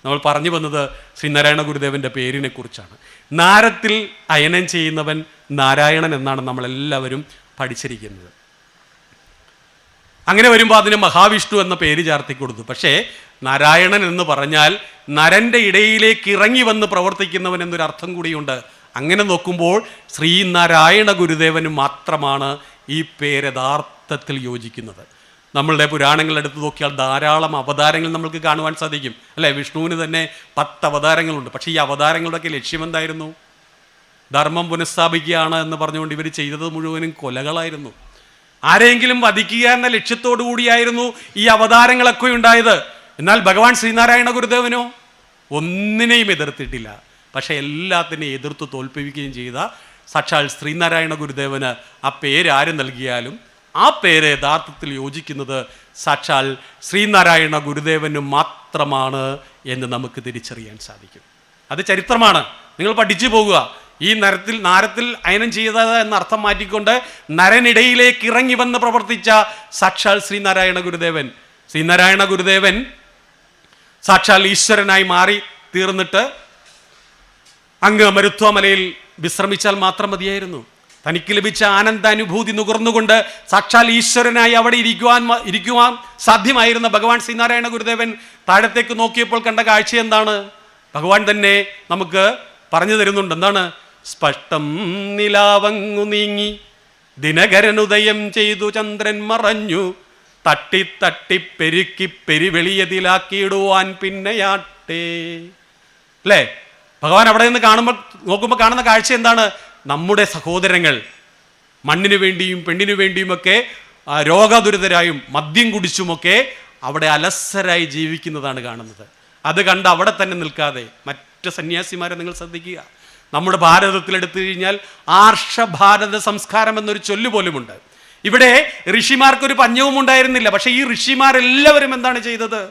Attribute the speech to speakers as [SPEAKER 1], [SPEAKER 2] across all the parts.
[SPEAKER 1] നമ്മൾ പറഞ്ഞു വന്നത് ശ്രീനാരായണ ഗുരുദേവൻ്റെ പേരിനെ കുറിച്ചാണ്. നാരത്തിൽ അയനം ചെയ്യുന്നവൻ നാരായണൻ എന്നാണ് നമ്മളെല്ലാവരും പഠിച്ചിരിക്കുന്നത്. അങ്ങനെ വരുമ്പോൾ അതിന് മഹാവിഷ്ണു എന്ന പേര് ചാർത്തി കൊടുത്തു. പക്ഷേ നാരായണൻ എന്ന് പറഞ്ഞാൽ നരൻ്റെ ഇടയിലേക്ക് ഇറങ്ങി വന്ന് പ്രവർത്തിക്കുന്നവൻ എന്നൊരർത്ഥം കൂടിയുണ്ട്. അങ്ങനെ നോക്കുമ്പോൾ ശ്രീനാരായണ ഗുരുദേവന് മാത്രമാണ് ഈ പേര് യഥാർത്ഥത്തിൽ യോജിക്കുന്നത്. നമ്മളുടെ പുരാണങ്ങളെടുത്ത് നോക്കിയാൽ ധാരാളം അവതാരങ്ങൾ നമുക്ക് കാണുവാൻ സാധിക്കും, അല്ലേ? വിഷ്ണുവിന് തന്നെ 10 അവതാരങ്ങളുണ്ട്. പക്ഷേ ഈ അവതാരങ്ങളുടെയൊക്കെ ലക്ഷ്യം എന്തായിരുന്നു? ധർമ്മം പുനഃസ്ഥാപിക്കുകയാണ് എന്ന് പറഞ്ഞുകൊണ്ട് ഇവർ ചെയ്തത് മുഴുവനും കൊലകളായിരുന്നു. ആരെങ്കിലും വധിക്കുക എന്ന ലക്ഷ്യത്തോടു കൂടിയായിരുന്നു ഈ അവതാരങ്ങളൊക്കെ ഉണ്ടായത്. എന്നാൽ ഭഗവാൻ ശ്രീനാരായണ ഗുരുദേവനോ ഒന്നിനെയും എതിർത്തിട്ടില്ല. പക്ഷേ എല്ലാത്തിനെയും എതിർത്ത് തോൽപ്പിക്കുകയും ചെയ്ത സാക്ഷാൽ ശ്രീനാരായണ ഗുരുദേവന് ആ പേര് ആര് നൽകിയാലും ആ പേര് യഥാർത്ഥത്തിൽ യോജിക്കുന്നത് സാക്ഷാൽ ശ്രീനാരായണ ഗുരുദേവന് മാത്രമാണ് എന്ന് നമുക്ക് തിരിച്ചറിയാൻ സാധിക്കും. അത് ചരിത്രമാണ്. നിങ്ങൾ പഠിച്ചു പോകുക. ഈ നാരത്തിൽ അയനം ചെയ്തത് എന്ന അർത്ഥം മാറ്റിക്കൊണ്ട് നരനിടയിലേക്ക് ഇറങ്ങി വന്ന് പ്രവർത്തിച്ച സാക്ഷാൽ ശ്രീനാരായണ ഗുരുദേവൻ. ശ്രീനാരായണ ഗുരുദേവൻ സാക്ഷാൽ ഈശ്വരനായി മാറി തീർന്നിട്ട് അങ്ങ് മരുത്വമലയിൽ വിശ്രമിച്ചാൽ മാത്രം മതിയായിരുന്നു. തനിക്ക് ലഭിച്ച ആനന്ദാനുഭൂതി നുകർന്നുകൊണ്ട് സാക്ഷാൽ ഈശ്വരനായി അവിടെ ഇരിക്കുവാൻ സാധ്യമായിരുന്ന ഭഗവാൻ ശ്രീനാരായണ ഗുരുദേവൻ താഴത്തേക്ക് നോക്കിയപ്പോൾ കണ്ട കാഴ്ച എന്താണ്? ഭഗവാൻ തന്നെ നമുക്ക് പറഞ്ഞു തരുന്നുണ്ട്. എന്താണ്? സ്പഷ്ടം നിലാവങ്ങു നീങ്ങി ദിനകരനുദയം ചെയ്തു ചന്ദ്രൻ മറഞ്ഞു തട്ടി തട്ടി പെരുക്കി പെരുവെളിയതിലാക്കിയിടുവാൻ പിന്നെയാട്ടേ. അല്ലേ? ഭഗവാൻ അവിടെ നിന്ന് നോക്കുമ്പോൾ കാണുന്ന കാഴ്ച എന്താണ്? നമ്മുടെ സഹോദരങ്ങൾ മണ്ണിനു വേണ്ടിയും പെണ്ണിനു വേണ്ടിയുമൊക്കെ രോഗദുരിതരായും മദ്യം കുടിച്ചുമൊക്കെ അവിടെ അലസരായി ജീവിക്കുന്നതാണ് കാണുന്നത്. അത് കണ്ട് അവിടെ തന്നെ നിൽക്കാതെ മറ്റ് സന്യാസിമാരെ നിങ്ങൾ ശ്രദ്ധിക്കുക. നമ്മുടെ ഭാരതത്തിലെടുത്തു കഴിഞ്ഞാൽ ആർഷഭാരത സംസ്കാരം എന്നൊരു ചൊല്ല് പോലുമുണ്ട്. ഇവിടെ ഋഷിമാർക്കൊരു പഞ്ഞവും ഉണ്ടായിരുന്നില്ല. പക്ഷേ ഈ ഋഷിമാരെല്ലാവരും എന്താണ് ചെയ്തത്?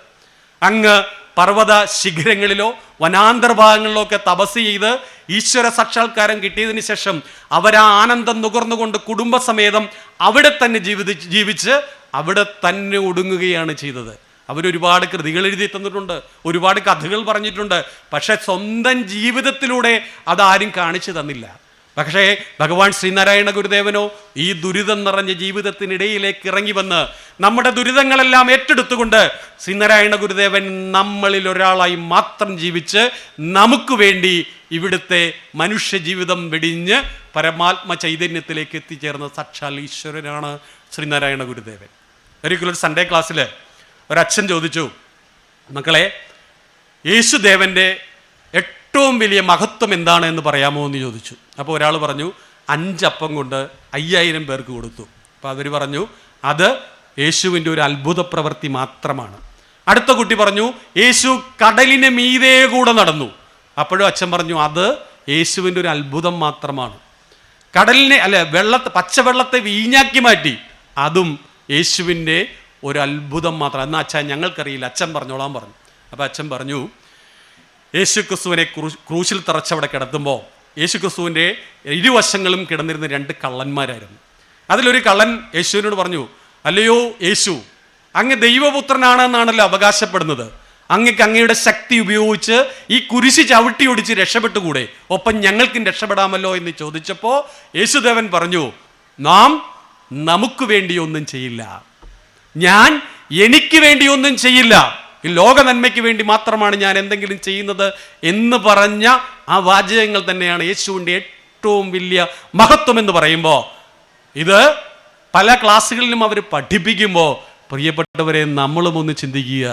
[SPEAKER 1] അങ്ങ് പർവ്വത ശിഖരങ്ങളിലോ വനാന്തർഭാഗങ്ങളിലോ ഒക്കെ തപസ് ചെയ്ത് ഈശ്വര സാക്ഷാത്കാരം കിട്ടിയതിന് ശേഷം അവരാ ആനന്ദം നുകർന്നുകൊണ്ട് കുടുംബസമേതം അവിടെ തന്നെ ജീവിച്ച് അവിടെ തന്നെ ഒടുങ്ങുകയാണ് ചെയ്തത്. അവരൊരുപാട് കൃതികൾ എഴുതി തന്നിട്ടുണ്ട്, ഒരുപാട് കഥകൾ പറഞ്ഞിട്ടുണ്ട്. പക്ഷെ സ്വന്തം ജീവിതത്തിലൂടെ അതാരും കാണിച്ചു തന്നില്ല. പക്ഷേ ഭഗവാൻ ശ്രീനാരായണ ഗുരുദേവനോ ഈ ദുരിതം നിറഞ്ഞ ജീവിതത്തിനിടയിലേക്ക് ഇറങ്ങി വന്ന് നമ്മുടെ ദുരിതങ്ങളെല്ലാം ഏറ്റെടുത്തുകൊണ്ട് ശ്രീനാരായണ ഗുരുദേവൻ നമ്മളിൽ ഒരാളായി മാത്രം ജീവിച്ച് നമുക്ക് വേണ്ടി ഇവിടുത്തെ മനുഷ്യ ജീവിതം വെടിഞ്ഞ് പരമാത്മ ചൈതന്യത്തിലേക്ക് എത്തിച്ചേർന്ന സാക്ഷാൽ ഈശ്വരനാണ് ശ്രീനാരായണ ഗുരുദേവൻ. ഒരിക്കലൊരു സൺഡേ ക്ലാസ്സിൽ ഒരച്ഛൻ ചോദിച്ചു, മക്കളെ, യേശുദേവൻ്റെ ഏറ്റവും വലിയ മഹത്വം എന്താണ് എന്ന് പറയാമോ എന്ന് ചോദിച്ചു. അപ്പോൾ ഒരാൾ പറഞ്ഞു 5 അപ്പം കൊണ്ട് 5000 പേർക്ക് കൊടുത്തു. അപ്പോൾ അവർ പറഞ്ഞു അത് യേശുവിൻ്റെ ഒരു അത്ഭുത പ്രവൃത്തി മാത്രമാണ്. അടുത്ത കുട്ടി പറഞ്ഞു യേശു കടലിന് മീതെ കൂടെ നടന്നു. അപ്പോഴും അച്ഛൻ പറഞ്ഞു അത് യേശുവിൻ്റെ ഒരു അത്ഭുതം മാത്രമാണ്. കടലിനെ പച്ചവെള്ളത്തെ വീഞ്ഞാക്കി മാറ്റി, അതും യേശുവിൻ്റെ ഒരു അത്ഭുതം മാത്രം. എന്നാൽ അച്ഛൻ ഞങ്ങൾക്കറിയില്ല, അച്ഛൻ പറഞ്ഞോളാൻ പറഞ്ഞു. അപ്പോൾ അച്ഛൻ പറഞ്ഞു യേശു ക്രിസ്തുവിനെ ക്രൂശിൽ തറച്ചവിടെ കിടത്തുമ്പോൾ യേശു ക്രിസ്തുവിൻ്റെ ഇരുവശങ്ങളും കിടന്നിരുന്ന 2 കള്ളന്മാരായിരുന്നു. അതിലൊരു കള്ളൻ യേശുവിനോട് പറഞ്ഞു, അല്ലയോ യേശു, അങ്ങ് ദൈവപുത്രനാണെന്നാണല്ലോ അവകാശപ്പെടുന്നത്. അങ്ങക്ക് അങ്ങയുടെ ശക്തി ഉപയോഗിച്ച് ഈ കുരിശ് ചവിട്ടി ഒടിച്ച് രക്ഷപ്പെട്ടുകൂടെ? ഒപ്പം ഞങ്ങൾക്കും രക്ഷപ്പെടാമല്ലോ എന്ന് ചോദിച്ചപ്പോൾ യേശുദേവൻ പറഞ്ഞു, നമുക്ക് വേണ്ടി ഒന്നും ചെയ്യില്ല, ഞാൻ എനിക്ക് വേണ്ടി ഒന്നും ചെയ്യില്ല, ഈ ലോക നന്മയ്ക്ക് വേണ്ടി മാത്രമാണ് ഞാൻ എന്തെങ്കിലും ചെയ്യുന്നത് എന്ന് പറഞ്ഞ ആ വാചകങ്ങൾ തന്നെയാണ് യേശുവിൻ്റെ ഏറ്റവും വലിയ മഹത്വം എന്ന് പറയുമ്പോൾ. ഇത് പല ക്ലാസ്സുകളിലും അവർ പഠിപ്പിക്കുമ്പോൾ പ്രിയപ്പെട്ടവരെ നമ്മളും ഒന്ന് ചിന്തിക്കുക.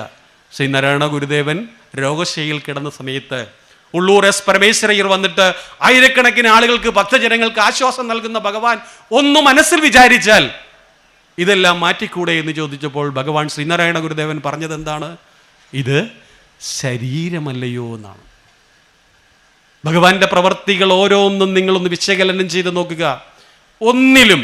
[SPEAKER 1] ശ്രീനാരായണ ഗുരുദേവൻ രോഗശൈലിയിൽ കിടന്ന സമയത്ത് ഉള്ളൂർ എസ് പരമേശ്വരയ്യർ വന്നിട്ട് ആയിരക്കണക്കിന് ആളുകൾക്ക്, ഭക്തജനങ്ങൾക്ക് ആശ്വാസം നൽകുന്ന ഭഗവാൻ ഒന്ന് മനസ്സിൽ വിചാരിച്ചാൽ ഇതെല്ലാം മാറ്റിക്കൂടെ എന്ന് ചോദിച്ചപ്പോൾ ഭഗവാൻ ശ്രീനാരായണ ഗുരുദേവൻ പറഞ്ഞത് എന്താണ്? ഇത് ശരീരമല്ലയോ എന്നാണ്. ഭഗവാന്റെ പ്രവർത്തികൾ ഓരോന്നും നിങ്ങളൊന്ന് വിശകലനം ചെയ്ത് നോക്കുക. ഒന്നിലും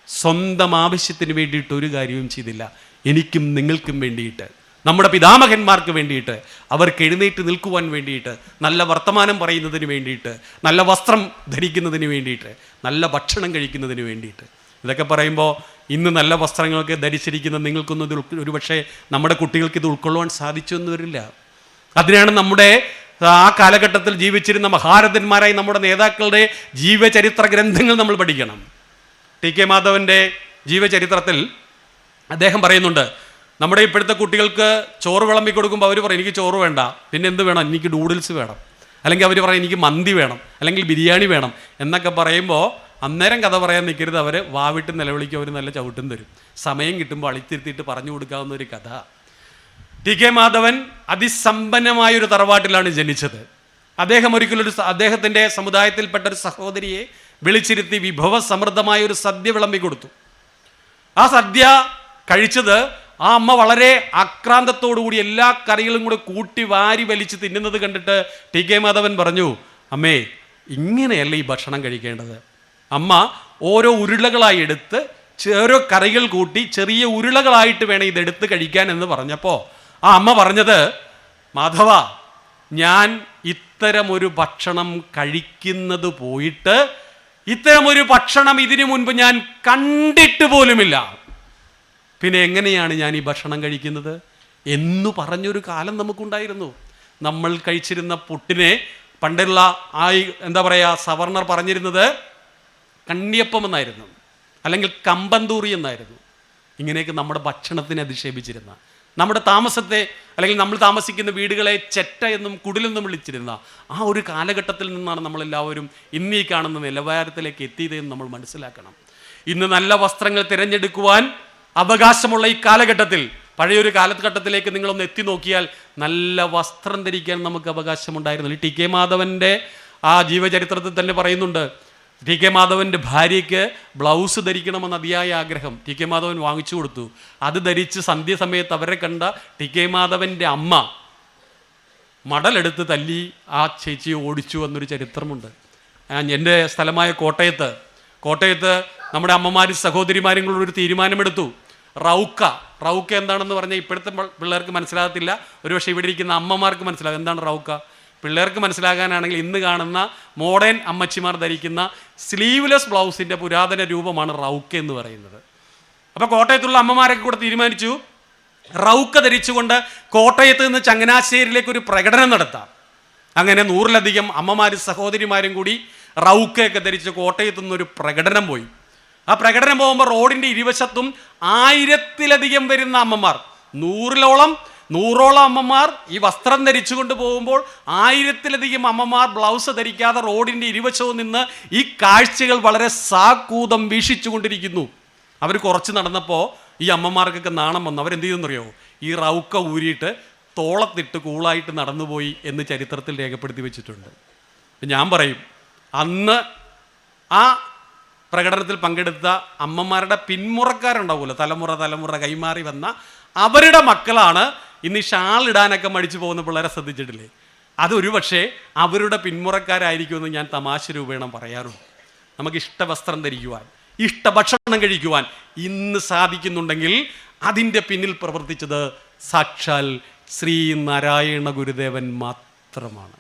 [SPEAKER 1] സ്വന്തം ആവശ്യത്തിന് വേണ്ടിയിട്ട് ഒരു കാര്യവും ചെയ്തില്ല. എനിക്കും നിങ്ങൾക്കും വേണ്ടിയിട്ട്, നമ്മുടെ പിതാമഹന്മാർക്ക് വേണ്ടിയിട്ട്, അവർക്ക് എഴുന്നേറ്റ് നിൽക്കുവാൻ വേണ്ടിയിട്ട്, നല്ല വർത്തമാനം പറയുന്നതിന് വേണ്ടിയിട്ട്, നല്ല വസ്ത്രം ധരിക്കുന്നതിന് വേണ്ടിയിട്ട്, നല്ല ഭക്ഷണം കഴിക്കുന്നതിന് വേണ്ടിയിട്ട്. ഇതൊക്കെ പറയുമ്പോൾ ഇന്ന് നല്ല വസ്ത്രങ്ങളൊക്കെ ധരിച്ചിരിക്കുന്ന നിങ്ങൾക്കൊന്നും ഇത് ഒരുപക്ഷെ നമ്മുടെ കുട്ടികൾക്ക് ഇത് ഉൾക്കൊള്ളുവാൻ സാധിച്ചു എന്ന് വരില്ല. അതിനാണ് നമ്മുടെ ആ കാലഘട്ടത്തിൽ ജീവിച്ചിരുന്ന മഹാരഥന്മാരായി നമ്മുടെ നേതാക്കളുടെ ജീവചരിത്ര ഗ്രന്ഥങ്ങൾ നമ്മൾ പഠിക്കണം. ടി കെ മാധവൻ്റെ ജീവചരിത്രത്തിൽ അദ്ദേഹം പറയുന്നുണ്ട്, നമ്മുടെ ഇപ്പോഴത്തെ കുട്ടികൾക്ക് ചോറ് വിളമ്പി കൊടുക്കുമ്പോൾ അവർ പറയും എനിക്ക് ചോറ് വേണ്ട, പിന്നെ എന്ത് വേണം, എനിക്ക് നൂഡിൽസ് വേണം, അല്ലെങ്കിൽ അവർ പറയും എനിക്ക് മന്തി വേണം, അല്ലെങ്കിൽ ബിരിയാണി വേണം എന്നൊക്കെ പറയുമ്പോൾ അന്നേരം കഥ പറയാൻ നിൽക്കരുത്. അവർ വാവിട്ട് നിലവിളിക്കും, അവർ നല്ല ചവിട്ടും തരും. സമയം കിട്ടുമ്പോൾ അളിത്തിരുത്തിയിട്ട് പറഞ്ഞു കൊടുക്കാവുന്ന ഒരു കഥ. ടി കെ മാധവൻ അതിസമ്പന്നമായൊരു തറവാട്ടിലാണ് ജനിച്ചത്. അദ്ദേഹം ഒരിക്കലൊരു അദ്ദേഹത്തിൻ്റെ സമുദായത്തിൽപ്പെട്ട ഒരു സഹോദരിയെ വിളിച്ചിരുത്തി വിഭവസമൃദ്ധമായ ഒരു സദ്യ വിളമ്പി കൊടുത്തു. ആ സദ്യ കഴിച്ചത് ആ അമ്മ വളരെ ആക്രാന്തത്തോടുകൂടി എല്ലാ കറികളും കൂടെ കൂട്ടി വാരി വലിച്ച് തിന്നുന്നത് കണ്ടിട്ട് ടി കെ മാധവൻ പറഞ്ഞു, അമ്മേ ഇങ്ങനെയല്ല ഈ ഭക്ഷണം കഴിക്കേണ്ടത്. അമ്മ ഓരോ ഉരുളകളായി എടുത്ത് ഓരോ കറികൾ കൂട്ടി ചെറിയ ഉരുളകളായിട്ട് വേണം ഇതെടുത്ത് കഴിക്കാൻ എന്ന് പറഞ്ഞപ്പോൾ ആ അമ്മ പറഞ്ഞത്, മാധവ, ഞാൻ ഇത്തരമൊരു ഭക്ഷണം കഴിക്കുന്നത് പോയിട്ട് ഇത്തരമൊരു ഭക്ഷണം ഇതിനു മുൻപ് ഞാൻ കണ്ടിട്ട് പോലുമില്ല, പിന്നെ എങ്ങനെയാണ് ഞാൻ ഈ ഭക്ഷണം കഴിക്കുന്നത് എന്നു പറഞ്ഞൊരു കാലം നമുക്കുണ്ടായിരുന്നു. നമ്മൾ കഴിച്ചിരുന്ന പുട്ടിനെ പണ്ടുള്ള എന്താ പറയുക, സവർണർ പറഞ്ഞിരുന്നത് കണ്ണിയപ്പം എന്നായിരുന്നു, അല്ലെങ്കിൽ കമ്പന്തൂറി എന്നായിരുന്നു. ഇങ്ങനെയൊക്കെ നമ്മുടെ ഭക്ഷണത്തിനെ അധിക്ഷേപിച്ചിരുന്ന, നമ്മുടെ താമസത്തെ അല്ലെങ്കിൽ നമ്മൾ താമസിക്കുന്ന വീടുകളെ ചെറ്റ എന്നും കുടിലെന്നും വിളിച്ചിരുന്ന ആ ഒരു കാലഘട്ടത്തിൽ നിന്നാണ് നമ്മളെല്ലാവരും ഇന്നീ കാണുന്ന നിലവാരത്തിലേക്ക് എത്തിയതെന്ന് നമ്മൾ മനസ്സിലാക്കണം. ഇന്ന് നല്ല വസ്ത്രങ്ങൾ തിരഞ്ഞെടുക്കുവാൻ അവകാശമുള്ള ഈ കാലഘട്ടത്തിൽ, പഴയൊരു കാലഘട്ടത്തിലേക്ക് നിങ്ങളൊന്ന് എത്തി നോക്കിയാൽ നല്ല വസ്ത്രം ധരിക്കാൻ നമുക്ക് അവകാശമുണ്ടായിരുന്നു. ടി കെ മാധവൻ്റെ ആ ജീവചരിത്രത്തിൽ തന്നെ പറയുന്നുണ്ട്, ടി കെ മാധവൻ്റെ ഭാര്യയ്ക്ക് ബ്ലൗസ് ധരിക്കണമെന്ന് അതിയായ ആഗ്രഹം. ടി കെ മാധവൻ വാങ്ങിച്ചു കൊടുത്തു. അത് ധരിച്ച് സന്ധ്യ സമയത്ത് അവരെ കണ്ട ടി കെ മാധവൻ്റെ അമ്മ മടലെടുത്ത് തല്ലി ആ ചേച്ചിയെ ഓടിച്ചു എന്നൊരു ചരിത്രമുണ്ട്. എൻ്റെ സ്ഥലമായ കോട്ടയത്ത് നമ്മുടെ അമ്മമാരും സഹോദരിമാരും കൂടെ ഒരു തീരുമാനമെടുത്തു. റൗക്ക എന്താണെന്ന് പറഞ്ഞാൽ ഇപ്പോഴത്തെ പിള്ളേർക്ക് മനസ്സിലാകത്തില്ല, ഒരുപക്ഷെ ഇവിടെ ഇരിക്കുന്ന അമ്മമാർക്ക് മനസ്സിലാകും എന്താണ് റൗക്ക. പിള്ളേർക്ക് മനസ്സിലാകാനാണെങ്കിൽ ഇന്ന് കാണുന്ന മോഡേൺ അമ്മച്ചിമാർ ധരിക്കുന്ന സ്ലീവ്ലെസ് ബ്ലൗസിൻ്റെ പുരാതന രൂപമാണ് റൗക്ക എന്ന് പറയുന്നത്. അപ്പോൾ കോട്ടയത്തുള്ള അമ്മമാരൊക്കെ കൂടെ തീരുമാനിച്ചു, റൗക്ക ധരിച്ചുകൊണ്ട് കോട്ടയത്ത് നിന്ന് ചങ്ങനാശ്ശേരിയിലേക്ക് ഒരു പ്രകടനം നടത്താം. അങ്ങനെ 100-ലധികം അമ്മമാരും സഹോദരിമാരും കൂടി റൗക്കയൊക്കെ ധരിച്ച് കോട്ടയത്തു നിന്നൊരു പ്രകടനം പോയി. ആ പ്രകടനം പോകുമ്പോൾ റോഡിൻ്റെ ഇരുവശത്തും 1000-ലധികം വരുന്ന അമ്മമാർ, 100ഓളം അമ്മമാർ ഈ വസ്ത്രം ധരിച്ചുകൊണ്ട് പോകുമ്പോൾ 1000-ലധികം അമ്മമാർ ബ്ലൗസ് ധരിക്കാതെ റോഡിൻ്റെ ഇരുവശവും നിന്ന് ഈ കാഴ്ചകൾ വളരെ സാക്കൂതം വീക്ഷിച്ചുകൊണ്ടിരിക്കുന്നു. അവർ കുറച്ച് നടന്നപ്പോൾ ഈ അമ്മമാർക്കൊക്കെ നാണം വന്നു. അവരെന്ത് ചെയ്തെന്നറിയോ, ഈ റൗക്ക ഊരിയിട്ട് തോളത്തിട്ട് കൂളായിട്ട് നടന്നുപോയി എന്ന് ചരിത്രത്തിൽ രേഖപ്പെടുത്തി വെച്ചിട്ടുണ്ട്. ഞാൻ പറയും, അന്ന് ആ പ്രകടനത്തിൽ പങ്കെടുത്ത അമ്മമാരുടെ പിന്മുറക്കാരുണ്ടാവുമല്ലോ, തലമുറ കൈമാറി വന്ന അവരുടെ മക്കളാണ് ഇന്ന് ഈ ഷാൾ ഇടാനൊക്കെ മടിച്ചു പോകുന്ന പിള്ളേരെ ശ്രദ്ധിച്ചിട്ടില്ലേ? അതൊരു പക്ഷേ അവരുടെ പിന്മുറക്കാരായിരിക്കുമെന്ന് ഞാൻ തമാശ രൂപേണ പറയാറുണ്ട്. നമുക്ക് ഇഷ്ടവസ്ത്രം ധരിക്കുവാൻ, ഇഷ്ടഭക്ഷണം കഴിക്കുവാൻ ഇന്ന് സാധിക്കുന്നുണ്ടെങ്കിൽ അതിൻ്റെ പിന്നിൽ പ്രവർത്തിച്ചത് സാക്ഷാൽ ശ്രീ നാരായണ ഗുരുദേവൻ മാത്രമാണ്.